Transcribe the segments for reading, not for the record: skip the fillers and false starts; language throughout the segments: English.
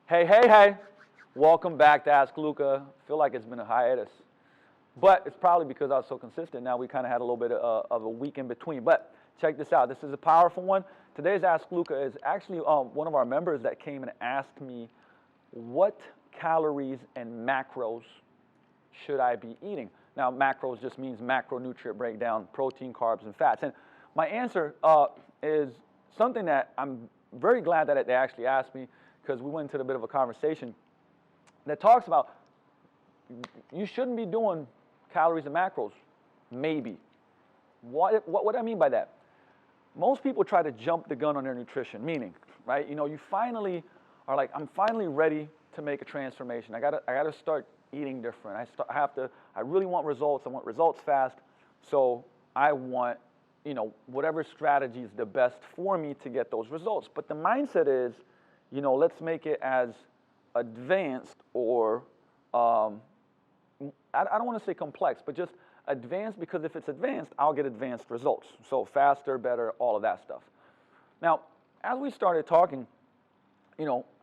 Hey, hey, hey. Welcome back to Ask Luka. Feel like it's been a hiatus. But it's probably because I was so consistent. Now we kind of had a little bit of a week in between. But check this out. This is a powerful one. Today's Ask Luka is actually one of our members that came and asked me what calories and macros should I be eating. Now, macros just means macronutrient breakdown, protein, carbs, and fats. And my answer is something that I'm very glad that they actually asked me, because we went into a bit of a conversation that talks about you shouldn't be doing calories and macros, maybe. What I mean by that? Most people try to jump the gun on their nutrition, meaning, right? You finally are like, I'm finally ready to make a transformation. I gotta start eating different. I really want results. I want results fast. So I want, whatever strategy is the best for me to get those results. But the mindset is, let's make it as advanced or, I don't want to say complex, but just advanced, because if it's advanced, I'll get advanced results. So faster, better, all of that stuff. Now, as we started talking,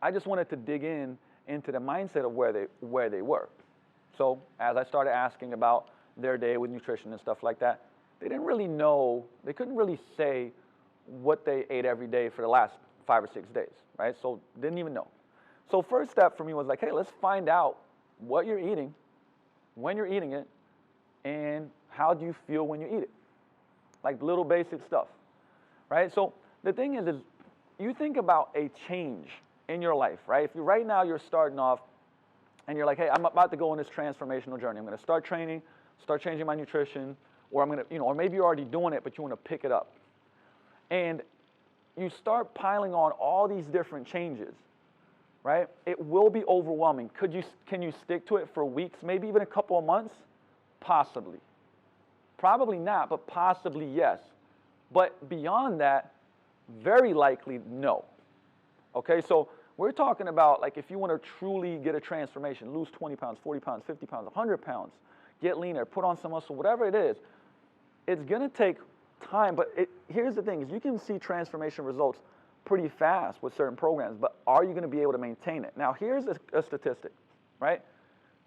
I just wanted to dig into the mindset of where they were. So as I started asking about their day with nutrition and stuff like that, they didn't really know, they couldn't really say what they ate every day for the last 5 or 6 days, right? So didn't even know. So first step for me was like, hey, let's find out what you're eating, when you're eating it, and how do you feel when you eat it? Like little basic stuff, right? So the thing is you think about a change in your life, right? If right now you're starting off and you're like, hey, I'm about to go on this transformational journey. I'm going to start training, start changing my nutrition, or I'm going to, or maybe you're already doing it, but you want to pick it up. And you start piling on all these different changes, right? It will be overwhelming. Can you stick to it for weeks, maybe even a couple of months? Possibly. Probably not, but possibly yes. But beyond that, very likely no. Okay, so we're talking about, like, if you want to truly get a transformation, lose 20 pounds, 40 pounds, 50 pounds, 100 pounds, get leaner, put on some muscle, whatever it is, it's going to take time. But here's the thing, is you can see transformation results pretty fast with certain programs, but are you going to be able to maintain it? Now, here's a statistic, right?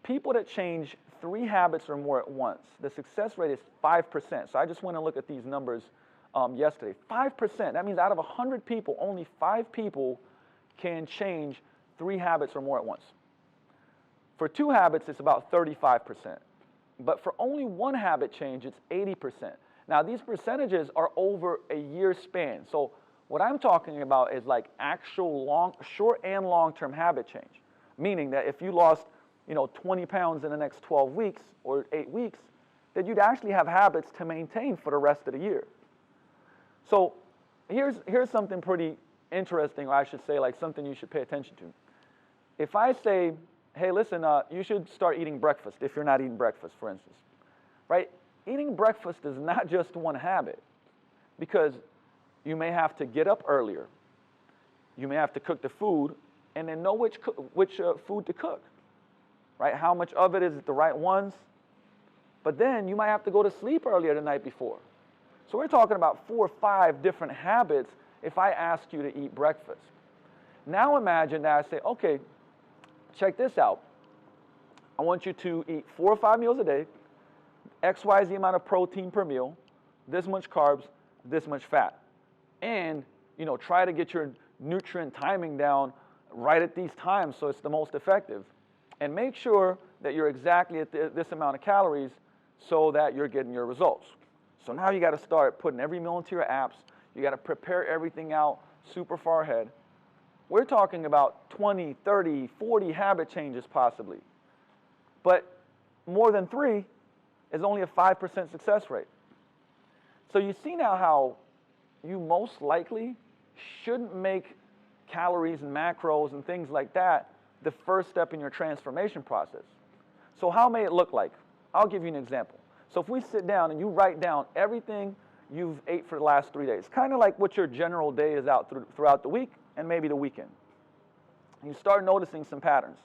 People that change 3 habits or more at once, the success rate is 5%. So I just went and looked at these numbers yesterday. 5%, that means out of 100 people, only 5 people can change 3 habits or more at once. For 2 habits, it's about 35%. But for only 1 habit change, it's 80%. Now, these percentages are over a year span. So what I'm talking about is like actual short and long-term habit change, meaning that if you lost 20 pounds in the next 12 weeks or 8 weeks, that you'd actually have habits to maintain for the rest of the year. So here's something pretty interesting, or I should say, like, something you should pay attention to. If I say, hey, listen, you should start eating breakfast if you're not eating breakfast, for instance, right? Eating breakfast is not just one habit, because you may have to get up earlier. You may have to cook the food and then know which food to cook, right? How much of it is the right ones? But then you might have to go to sleep earlier the night before. So we're talking about 4 or 5 different habits if I ask you to eat breakfast. Now imagine that I say, okay, check this out. I want you to eat 4 or 5 meals a day, XYZ amount of protein per meal, this much carbs, this much fat. And, try to get your nutrient timing down right at these times so it's the most effective. And make sure that you're exactly at this amount of calories so that you're getting your results. So now you got to start putting every meal into your apps. You got to prepare everything out super far ahead. We're talking about 20, 30, 40 habit changes possibly. But more than 3 is only a 5% success rate. So you see now how you most likely shouldn't make calories and macros and things like that the first step in your transformation process. So how may it look like? I'll give you an example. So if we sit down and you write down everything you've ate for the last 3 days, kind of like what your general day is out throughout the week and maybe the weekend. You start noticing some patterns,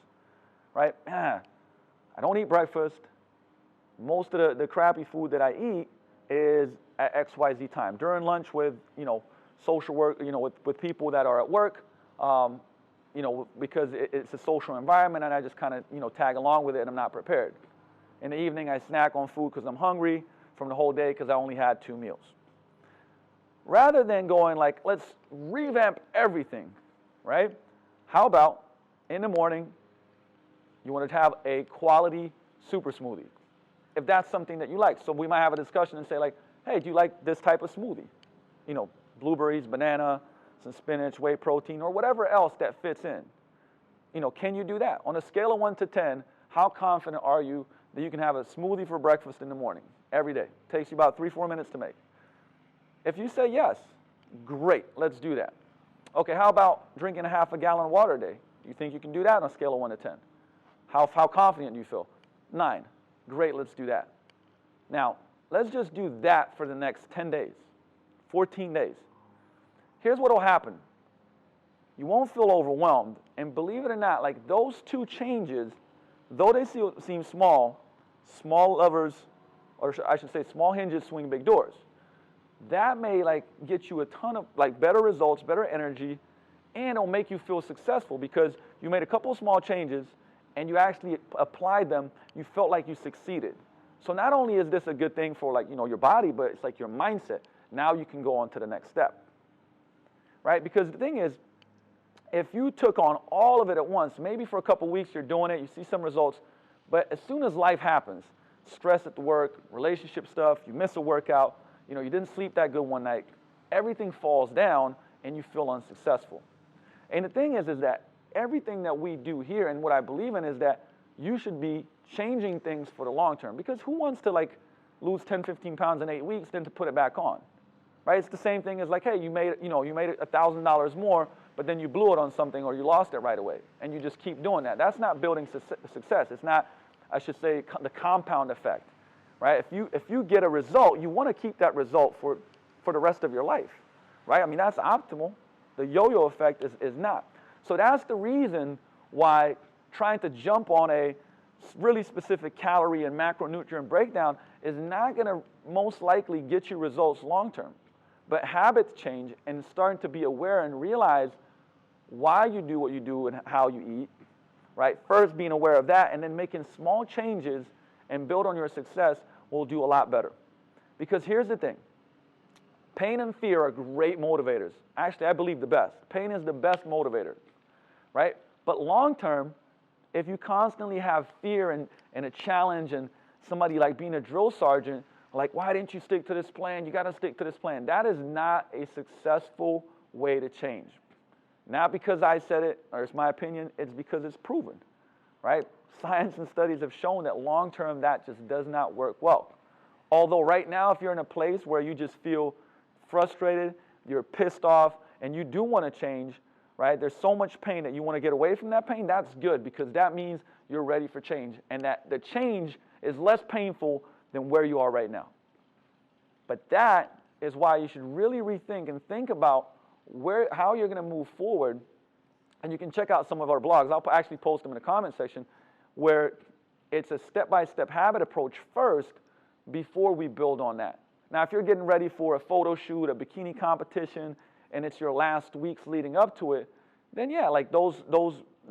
right? I don't eat breakfast. Most of the crappy food that I eat is at XYZ time. During lunch with, social work, with people that are at work, because it's a social environment and I just kind of, tag along with it and I'm not prepared. In the evening, I snack on food because I'm hungry from the whole day because I only had 2 meals. Rather than going like, let's revamp everything, right? How about in the morning, you want to have a quality super smoothie, if that's something that you like. So we might have a discussion and say like, hey, do you like this type of smoothie? Blueberries, banana, some spinach, whey protein, or whatever else that fits in. Can you do that? On a scale of 1 to 10, how confident are you that you can have a smoothie for breakfast in the morning every day? Takes you about 3-4 minutes to make. If you say yes, great, let's do that. Okay, how about drinking a half a gallon of water a day? You think you can do that on a scale of 1 to 10? How confident do you feel? 9. Great, let's do that. Now, let's just do that for the next 10 days, 14 days. Here's what will happen. You won't feel overwhelmed, and believe it or not, like those 2 changes, though they seem small levers, or I should say small hinges swing big doors. That may like get you a ton of like better results, better energy, and it'll make you feel successful because you made a couple of small changes and you actually applied them, you felt like you succeeded. So not only is this a good thing for like, your body, but it's like your mindset. Now you can go on to the next step, right? Because the thing is, if you took on all of it at once, maybe for a couple weeks you're doing it, you see some results, but as soon as life happens, stress at the work, relationship stuff, you miss a workout, you didn't sleep that good one night, everything falls down and you feel unsuccessful. And the thing is that everything that we do here and what I believe in is that you should be changing things for the long term, because who wants to like lose 10, 15 pounds in 8 weeks then to put it back on, right? It's the same thing as like, hey, you made $1,000 more, but then you blew it on something or you lost it right away and you just keep doing that. That's not building success. It's not, I should say, the compound effect, right? If you get a result, you want to keep that result for the rest of your life, right? I mean, that's optimal. The yo-yo effect is not. So that's the reason why trying to jump on a really specific calorie and macronutrient breakdown is not going to most likely get you results long term. But habits change and starting to be aware and realize why you do what you do and how you eat, right? First being aware of that and then making small changes and build on your success will do a lot better. Because here's the thing. Pain and fear are great motivators. Actually, I believe the best. Pain is the best motivator, right? But long term, if you constantly have fear and a challenge and somebody like being a drill sergeant, like, why didn't you stick to this plan? You got to stick to this plan. That is not a successful way to change. Not because I said it or it's my opinion, it's because it's proven, right? Science and studies have shown that long term that just does not work well. Although right now, if you're in a place where you just feel frustrated, you're pissed off, and you do want to change, right? There's so much pain that you want to get away from that pain. That's good because that means you're ready for change and that the change is less painful than where you are right now. But that is why you should really rethink and think about how you're going to move forward. And you can check out some of our blogs. I'll actually post them in the comment section where it's a step-by-step habit approach first before we build on that. Now, if you're getting ready for a photo shoot, a bikini competition, and it's your last weeks leading up to it, then yeah, like the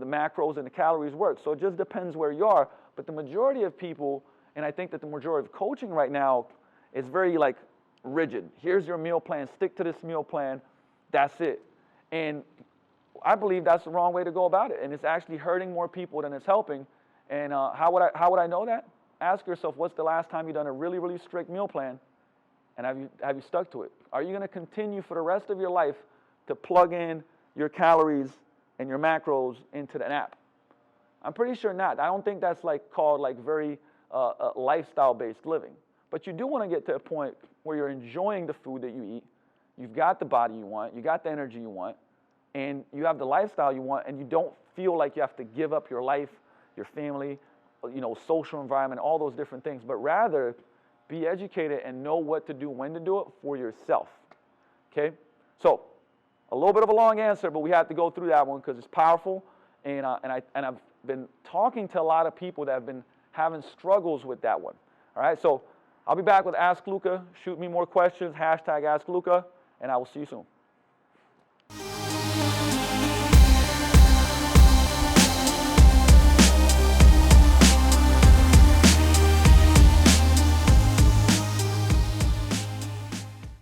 macros and the calories work. So it just depends where you are. But the majority of people, and I think that the majority of coaching right now is very like rigid. Here's your meal plan, stick to this meal plan, that's it. And I believe that's the wrong way to go about it. And it's actually hurting more people than it's helping. And how would I know that? Ask yourself, what's the last time you've done a really, really strict meal plan? And have you stuck to it? Are you going to continue for the rest of your life to plug in your calories and your macros into an app? I'm pretty sure not. I don't think that's like called like very lifestyle-based living. But you do want to get to a point where you're enjoying the food that you eat. You've got the body you want. You got the energy you want. And you have the lifestyle you want. And you don't feel like you have to give up your life, your family, social environment, all those different things. But rather, be educated and know what to do, when to do it for yourself, okay? So, a little bit of a long answer, but we have to go through that one because it's powerful, and I've been talking to a lot of people that have been having struggles with that one, all right? So, I'll be back with Ask Luka. Shoot me more questions, #AskLuka, and I will see you soon.